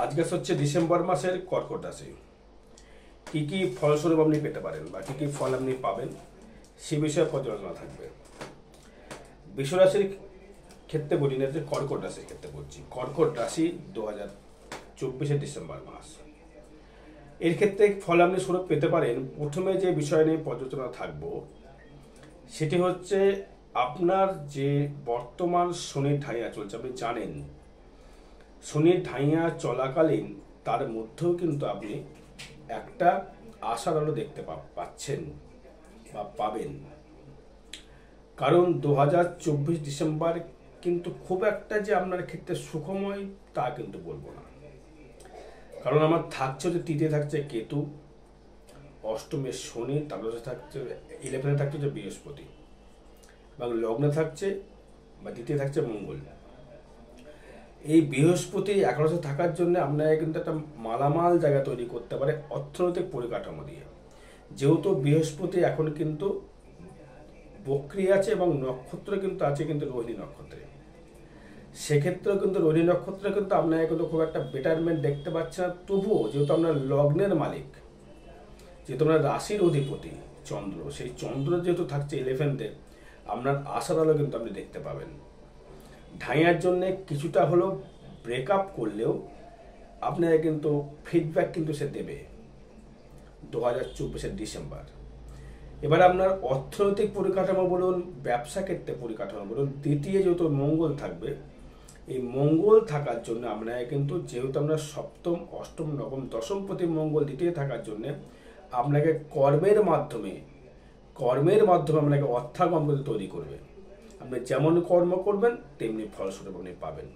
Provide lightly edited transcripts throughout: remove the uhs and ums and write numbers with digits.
আজকে হচ্ছে ডিসেম্বর মাসের কর্কট রাশি। কি কি ফলস্বরূপ আপনি পেতে পারেন বা কি কি ফল আপনি পাবেন সে বিষয়ে পর্যালোচনা থাকবে। বিশ্বরাশির ক্ষেত্রে বলি না, যে কর্কট রাশির ক্ষেত্রে বলছি। কর্কট রাশি 2024 ডিসেম্বর মাস, এর ক্ষেত্রে ফল আপনি স্বরূপ পেতে পারেন। প্রথমে যে বিষয় নিয়ে পর্যালোচনা থাকবো সেটি হচ্ছে আপনার যে বর্তমান শনির ঢাইয়া চলছে। আপনি জানেন শনির ঢাইয়া চলাকালীন তার মধ্যেও কিন্তু আপনি একটা আশার আলো দেখতে পাচ্ছেন বা পাবেন। কারণ 2024 ডিসেম্বর কিন্তু খুব একটা যে আপনার ক্ষেত্রে সুখময় তা কিন্তু বলবো না। কারণ আমার থাকছে হচ্ছে তৃতীয় থাকছে কেতু, অষ্টমে শনি, তারপরে থাকছে 11-এ থাকছে হচ্ছে বৃহস্পতি, এবং লগ্নে থাকছে বা দ্বিতীয় থাকছে মঙ্গল। এই বৃহস্পতি 11-এ থাকার জন্য আপনাকে কিন্তু একটা মালামাল জায়গা তৈরি করতে পারে অর্থনৈতিক পরিকাঠামো দিয়ে। যেহেতু বৃহস্পতি এখন কিন্তু বক্রি আছে এবং নক্ষত্র কিন্তু আছে কিন্তু রোহিণী নক্ষত্রে, সেক্ষেত্রেও কিন্তু রোহিণী নক্ষত্রে কিন্তু আপনাকে কিন্তু খুব একটা বেটারমেন্ট দেখতে পাচ্ছে না। তবুও যেহেতু আপনার লগ্নের মালিক, যেহেতু আপনার রাশির অধিপতি চন্দ্র, সেই চন্দ্র যেহেতু থাকছে 11-তে, আপনার আশার আলো কিন্তু আপনি দেখতে পাবেন। ঢাইয়ার জন্যে কিছুটা হলেও ব্রেকআপ করলেও আপনাকে কিন্তু ফিডব্যাক কিন্তু সে দেবে 2024 ডিসেম্বর। এবার আপনার অর্থনৈতিক পরিকাঠামো বলুন, ব্যবসা ক্ষেত্রে পরিকাঠামো বলুন, দ্বিতীয় যেহেতু মঙ্গল থাকবে, এই মঙ্গল থাকার জন্য আপনাকে কিন্তু, যেহেতু আমরা সপ্তম, অষ্টম, নবম, দশম প্রতি মঙ্গল দ্বিতীয় থাকার জন্য আপনাকে কর্মের মাধ্যমে আপনাকে অর্থাগম তৈরি করবে। আপনি যেমন কর্ম করবেন তেমনি ফলস্বরূপ আপনি পাবেন।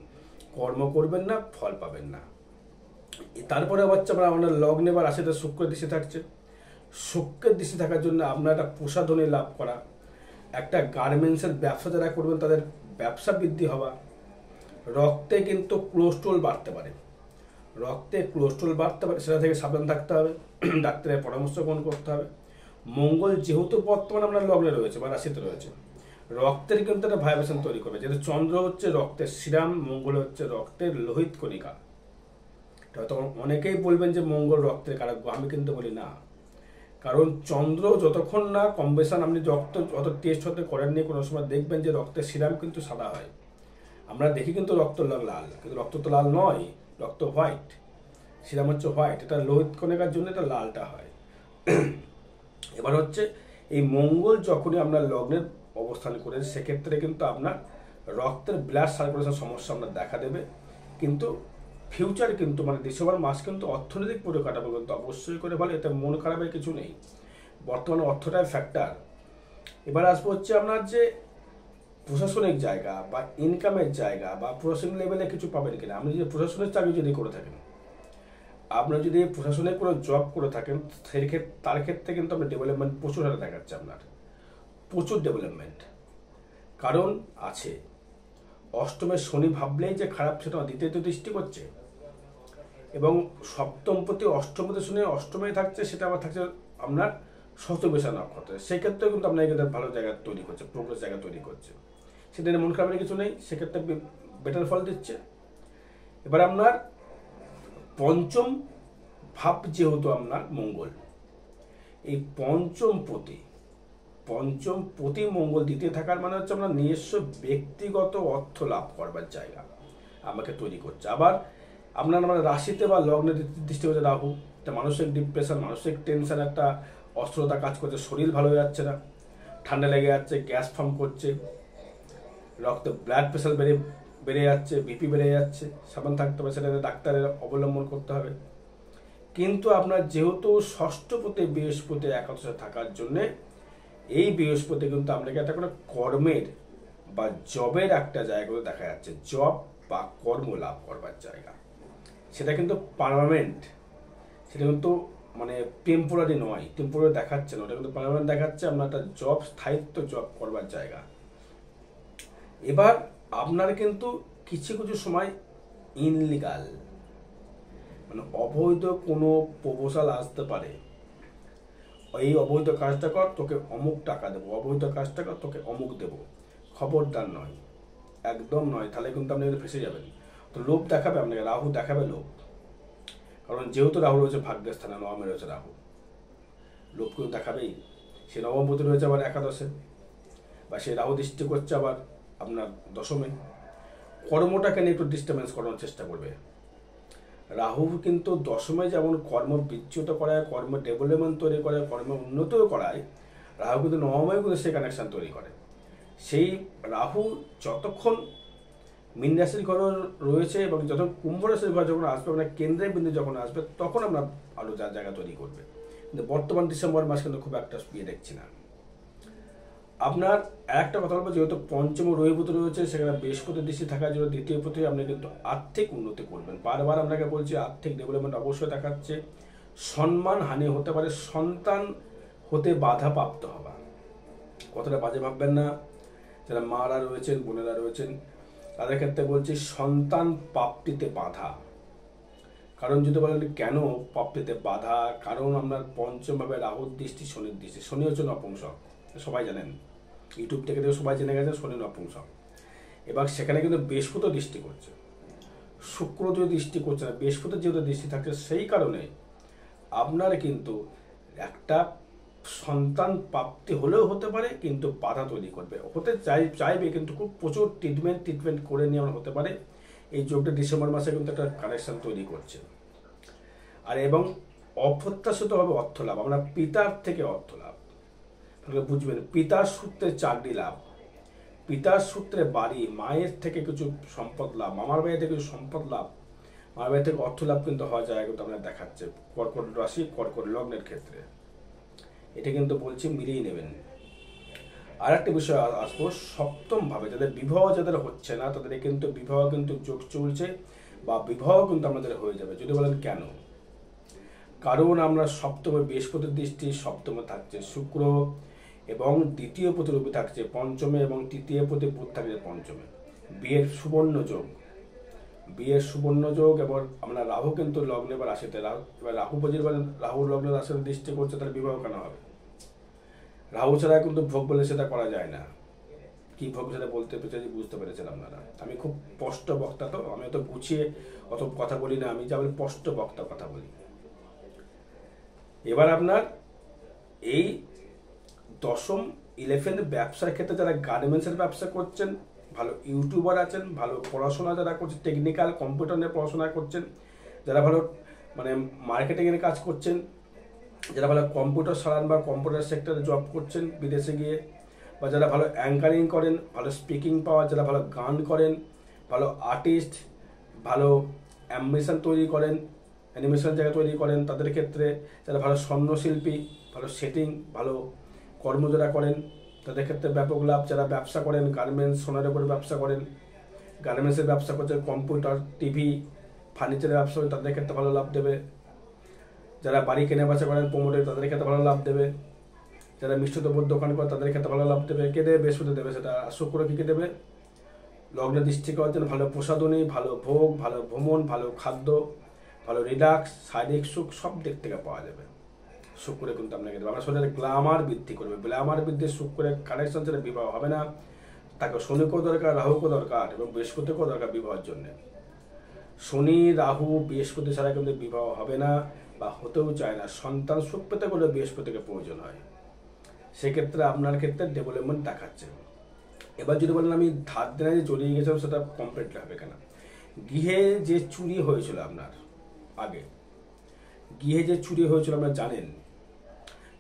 কর্ম করবেন না, ফল পাবেন না। তারপরে হচ্ছে আপনার লগ্নে বা রাশিতে শুক্রের দৃষ্টি থাকছে। শুক্রের দৃষ্টি থাকার জন্য আপনার একটা প্রসাধনী লাভ করা, একটা গার্মেন্টসের ব্যবসা যারা করবেন তাদের ব্যবসা বৃদ্ধি হওয়া। রক্তে কিন্তু কোলেস্ট্রল বাড়তে পারে, সেটা থেকে সাবধান থাকতে হবে, ডাক্তারের পরামর্শ গ্রহণ করতে হবে। মঙ্গল যেহেতু বর্তমানে আপনার লগ্নে রয়েছে বা রাশিতে রয়েছে, রক্তের কিন্তু একটা ভাইব্রেশন তৈরি করবে। যেহেতু চন্দ্র হচ্ছে রক্তের সিরাম, মঙ্গল হচ্ছে রক্তের লোহিত কণিকা। তখন অনেকেই বলবেন যে মঙ্গল রক্তের কারক, আমি কিন্তু বলি না। কারণ চন্দ্র যতক্ষণ না কম্বিনেশন আপনি রক্ত যত টেস্ট হতে করেননি, কোনো সময় দেখবেন যে রক্তের সিরাম কিন্তু সাদা হয়। আমরা দেখি কিন্তু রক্ত লাল, কিন্তু রক্ত তো লাল নয়, রক্ত হোয়াইট, সিরাম হচ্ছে হোয়াইট। এটা লোহিত কণিকার জন্য এটা লালটা হয়। এবার হচ্ছে এই মঙ্গল যখনই আপনার লগ্নের অবস্থান করে, সেক্ষেত্রে কিন্তু আপনার রক্তের ব্লাড সার্কুলেশন সমস্যা আপনার দেখা দেবে। কিন্তু ফিউচার কিন্তু মানে ডিসেম্বর মাস কিন্তু অর্থনৈতিক পরিকাঠামো কিন্তু অবশ্যই করে ভালো, এতে মন খারাপের কিছু নেই। বর্তমানে অর্থটাই ফ্যাক্টর। এবার আসবো হচ্ছে আপনার যে প্রশাসনিক জায়গা বা ইনকামের জায়গা বা প্রশাসনিক লেভেলে কিছু পাবেন কিনা। আপনি যদি প্রশাসনিক চাকরি যদি করে থাকেন, আপনার যদি প্রশাসনিক কোনো জব করে থাকেন, তার ক্ষেত্রে কিন্তু আপনার ডেভেলপমেন্ট প্রচুর হারে দেখাচ্ছে, আপনার প্রচুর ডেভেলপমেন্ট। কারণ আছে অষ্টমে শনি, ভাবলেই যে খারাপ সেটা দ্বিতীয় দৃষ্টি করছে, এবং সপ্তম প্রতি অষ্টমতে শনি অষ্টমে থাকছে, সেটা আবার থাকছে আপনার শতবিশা নক্ষত্রে। সেক্ষেত্রে কিন্তু আপনার এখানে ভালো জায়গা তৈরি করছে, প্রোগ্রেস জায়গা তৈরি করছে। সেটা মন খারাপের কিছু নেই, সেক্ষেত্রে বেটার ফল দিচ্ছে। এবার আপনার পঞ্চম ভাব যেহেতু আপনার মঙ্গল, এই পঞ্চম প্রতি মঙ্গল দ্বিতীয় থাকার মানে হচ্ছে আপনার নিজস্ব ব্যক্তিগত অর্থ লাভ করবার জায়গা আমাকে তৈরি করছে। আবার আপনার রাশিতে বা লগ্নের দৃষ্টি হচ্ছে রাহু, একটা মানসিক ডিপ্রেশন, মানসিক টেনশন, একটা অস্থিরতা কাজ করছে, শরীর ভালো হয়ে যাচ্ছে না, ঠান্ডা লেগে যাচ্ছে, গ্যাস ফর্ম করছে, রক্তে ব্লাড প্রেশার বেড়ে যাচ্ছে, বিপি বেড়ে যাচ্ছে, সাবধান থাকতে হবে। সেটা ডাক্তারের অবলম্বন করতে হবে। কিন্তু আপনার যেহেতু ষষ্ঠপতি বৃহস্পতি একাদশে থাকার জন্যে, এই বৃহস্পতি কিন্তু আপনাকে একটা করে কর্মের বা জবের একটা জায়গা দেখা যাচ্ছে, জব বা কর্ম লাভ করবার জায়গা। সেটা কিন্তু পার্মানেন্ট, সেটা কিন্তু মানে টেম্পোরারি নয়, টেম্পোরারি দেখাচ্ছে না, ওটা কিন্তু পার্মানেন্ট দেখাচ্ছে। আপনার একটা জব, স্থায়িত্ব জব করবার জায়গা। এবার আপনার কিন্তু কিছু সময় ইনলিগাল মানে অবৈধ কোনো প্রপোজাল আসতে পারে, এই অবৈধ কাজটা কর, তোকে অমুক টাকা দেবো, অবৈধ কাজটা কর, তোকে অমুক দেবো। খবরদার নয়, একদম নয়, তাহলে কিন্তু আপনি ফেসে যাবেন। তো লোভ দেখাবে আপনাকে, রাহু দেখাবে লোভ। কারণ যেহেতু রাহু রয়েছে ভাগ্যের স্থানে, নবমে রয়েছে রাহু, লোভ কিন্তু দেখাবেই। সে নবমপতি রয়েছে আবার একাদশে, বা সে রাহু দৃষ্টি করছে আবার আপনার দশমে। কর্মটাকে নিয়ে একটু ডিস্টার্বেন্স করানোর চেষ্টা করবে। রাহু কিন্তু দশমে যেমন কর্ম বিচ্যুত করায়, কর্ম ডেভেলপমেন্ট তৈরি করে, কর্ম উন্নতও করায়, রাহু কিন্তু নবমেও কিন্তু সেই কানেকশান তৈরি করে। সেই রাহু যতক্ষণ মীন রাশির ঘর রয়েছে এবং যখন কুম্ভ রাশির ঘর যখন আসবে, আপনার কেন্দ্রের বিন্দু যখন আসবে, তখন আমরা আলো যার জায়গা তৈরি করবে। কিন্তু বর্তমান ডিসেম্বর মাস কিন্তু খুব একটা বিয়ে দেখছি না। আপনার একটা কথা বলবো, যেহেতু পঞ্চম রবিপতি রয়েছে, সেখানে বৃহস্পতির দৃষ্টি থাকার জন্য দ্বিতীয় পতি আপনি কিন্তু আর্থিক উন্নতি করবেন। বারবার আপনাকে বলছি, আর্থিক ডেভেলপমেন্ট অবশ্যই দেখাচ্ছে। সম্মান হানি হতে পারে, সন্তান হতে বাধা প্রাপ্ত হওয়া, কতটা বাজে ভাববেন না। যারা মারা রয়েছেন, বোনেরা রয়েছেন, তাদের ক্ষেত্রে বলছি সন্তান প্রাপ্তিতে বাধা। কারণ যদি বলেন কেন প্রাপ্তিতে বাধা, কারণ আপনার পঞ্চমভাবে রাহুর দৃষ্টি, শনির দৃষ্টি। শনি হচ্ছে নপুংসক, সবাই জানেন, ইউটিউব থেকে সবাই জেনে গেছেন শনি নপুংসক। এবার সেখানে কিন্তু বৃহস্পতি দৃষ্টি করছে, শুক্র যদি দৃষ্টি করছে না, বৃহস্পতির যেহেতু দৃষ্টি থাকছে, সেই কারণে আপনার কিন্তু একটা সন্তান প্রাপ্তি হলেও হতে পারে, কিন্তু বাধা তৈরি করবে, হতে চাইবে কিন্তু খুব প্রচুর ট্রিটমেন্ট করে নিয়ে আমার হতে পারে। এই যোগটা ডিসেম্বর মাসে কিন্তু একটা কানেকশন তৈরি করছে। আর এবং অপ্রত্যাশিতভাবে অর্থ লাভ, আমরা পিতার থেকে অর্থ লাভ, বুঝবেন, পিতার সূত্রে চাকরি লাভ, পিতার সূত্রে বাড়ি, মায়ের থেকে কিছু সম্পদ লাভ, মামার বাড়ি থেকে কিছু সম্পদ লাভ, মামার বাড়ি থেকে অর্থ লাভ কিন্তু হওয়া যায়, কিন্তু আপনার দেখাচ্ছে কর্কট রাশি, কর্কট লগ্নের ক্ষেত্রে। এটা কিন্তু বলছি মিলিয়ে নেবেন। আর একটা বিষয় আসবো, সপ্তম ভাবে যাদের বিবাহ যাদের হচ্ছে না, তাদের কিন্তু বিবাহ কিন্তু যোগ চলছে, বা বিবাহ কিন্তু আমাদের হয়ে যাবে। যদি বলেন কেন, কারণ আমরা সপ্তমে বৃহস্পতির দৃষ্টি, সপ্তমে থাকছে শুক্র, এবং দ্বিতীয় পতি রবি থাকছে পঞ্চমে, এবং তৃতীয় পতি বুধ থাকছে পঞ্চমে। বিয়ের সুবর্ণ যোগ, বিয়ের সুবর্ণ যোগ। এবার আমরা রাহু কিন্তু লগ্নে বা রাশিতে, এবার রাহু পজির রাহু লগ্নে রাশির দৃষ্টি করছে, তার বিবাহ কেন হবে? রাহু ছাড়া কিন্তু ভোগ বলে সেটা করা যায় না। কি ভোগ সেটা বলতে পেরেছি, বুঝতে পেরেছেন আপনারা। আমি খুব স্পষ্ট বক্তা, তো আমি অত গুছিয়ে অত কথা বলি না, আমি যেমন স্পষ্ট বক্তা কথা বলি। এবার আপনার এই দশম 11 ব্যবসার ক্ষেত্রে যারা গার্মেন্টসের ব্যবসা করছেন, ভালো ইউটিউবার আছেন, ভালো পড়াশোনা যারা করছেন, টেকনিক্যাল কম্পিউটার নিয়ে পড়াশোনা করছেন, যারা ভালো মানে মার্কেটিংয়ের কাজ করছেন, যারা ভালো কম্পিউটার সারান বা কম্পিউটার সেক্টরে জব করছেন বিদেশে গিয়ে, বা যারা ভালো অ্যাঙ্কারিং করেন, ভালো স্পিকিং পাওয়ার, যারা ভালো গান করেন, ভালো আর্টিস্ট, ভালো অ্যানিমেশন তৈরি করেন, অ্যানিমেশন জায়গা তৈরি করেন, তাদের ক্ষেত্রে যারা ভালো স্বর্ণশিল্পী, ভালো সেটিং, ভালো কর্ম যারা করেন, তাদের ক্ষেত্রে ব্যাপক লাভ। যারা ব্যবসা করেন, গার্মেন্টস, সোনার উপরে ব্যবসা করেন, গার্মেন্টসের ব্যবসা করছেন, কম্পিউটার, টিভি, ফার্নিচারের ব্যবসা করেন, তাদের ক্ষেত্রে ভালো লাভ দেবে। যারা বাড়ি কেনা বেচা করেন, প্রমোটার, তাদের ক্ষেত্রে ভালো লাভ দেবে। যারা মিষ্টি দ্রব্যের দোকান করে, তাদের ক্ষেত্রে ভালো লাভ দেবে। কে দেবে? বৃহস্পতি দেবে। সেটা শুক্র কি দেবে? লগ্নের দৃষ্টি করার ভালো প্রসাদনী, ভালো ভোগ, ভালো ভ্রমণ, ভালো খাদ্য, ভালো রিল্যাক্স, শারীরিক সুখ সব দিক থেকে পাওয়া যাবে। শুক্রে কিন্তু আপনাকে দেবে, আপনার শরীরের গ্ল্যামার বৃদ্ধি করবে। গ্ল্যামার বৃদ্ধি, শুক্রের কানেকশন ছাড়া বিবাহ হবে না। তাকে শনিকেও দরকার, রাহুকেও দরকার, এবং বৃহস্পতিকেও দরকার বিবাহের জন্য। শনি, রাহু, বৃহস্পতি ছাড়া কিন্তু বিবাহ হবে না, বা হতেও চায় না। সন্তান সুখ পেতে গেলে বৃহস্পতিকে প্রয়োজন হয়। সেক্ষেত্রে আপনার ক্ষেত্রে ডেভেলপমেন্ট দেখাচ্ছে। এবার যদি বলেন আমি ধার দেনা যে জড়িয়ে গেছিলাম, সেটা কমপ্লিট হবে কেন? গৃহে যে চুরি হয়েছিল আপনার আগে, গৃহে যে চুরি হয়েছিল আপনারা জানেন,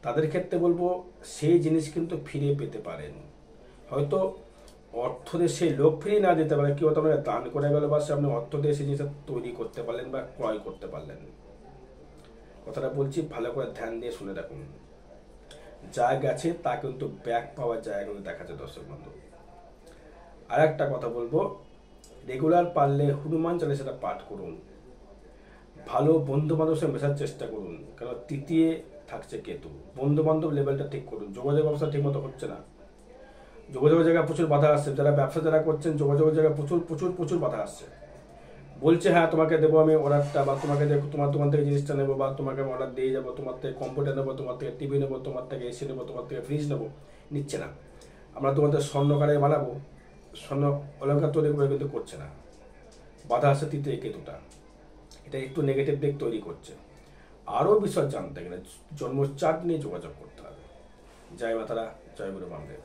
তাদের ক্ষেত্রে বলবো সেই জিনিস কিন্তু ফিরে পেতে পারেন। হয়তো অর্থ দিয়ে সেই লোক ফিরিয়ে না দিতে পারে, কেউ তো আপনাকে দান করে গেল, বা সে আপনি অর্থ দিয়ে সেই জিনিসটা তৈরি করতে পারলেন বা ক্রয় করতে পারলেন। কথাটা বলছি, ভালো করে ধ্যান দিয়ে শুনে রাখুন। যা গেছে তা কিন্তু ব্যাক পাওয়ার জায়গা কিন্তু দেখাচ্ছে দর্শক বন্ধু। আর একটা কথা বলবো, রেগুলার পারলে হনুমান চালিসাটা পাঠ করুন। ভালো বন্ধু বান্ধবের সঙ্গে মেশার চেষ্টা করুন, কারণ তৃতীয় থাকছে কেতু। বন্ধু বান্ধব লেভেলটা ঠিক করুন। যোগাযোগ ব্যবস্থা ঠিক মতো হচ্ছে না, যোগাযোগের জায়গায় প্রচুর বাধা আসছে। যারা ব্যবসা যারা করছেন, যোগাযোগের জায়গায় প্রচুর প্রচুর প্রচুর বাধা আসছে। বলছে হ্যাঁ তোমাকে দেবো আমি অর্ডারটা, বা তোমাকে তোমার দোকান থেকে জিনিসটা নেবো, বা তোমাকে আমি অর্ডার দিয়ে যাবো, তোমার থেকে কম্পিউটার নেবো, তোমার থেকে টিভি নেবো, তোমার থেকে এসি নেবো, তোমার থেকে ফ্রিজ নেবো, নিচ্ছে না। আমরা তোমার থেকে স্বর্ণকারে বানাবো, স্বর্ণ অলঙ্কার তৈরি করে, কিন্তু করছে না। বাধা আসছে তৃতীয় কেতুটা। এটা একটু নেগেটিভ দিক তৈরি করছে। আরও বিষয় জানতে গেলে জন্ম চার্ট নিয়ে যোগাযোগ করতে হবে। জয় মাতারা, জয় গুরু বামদেব।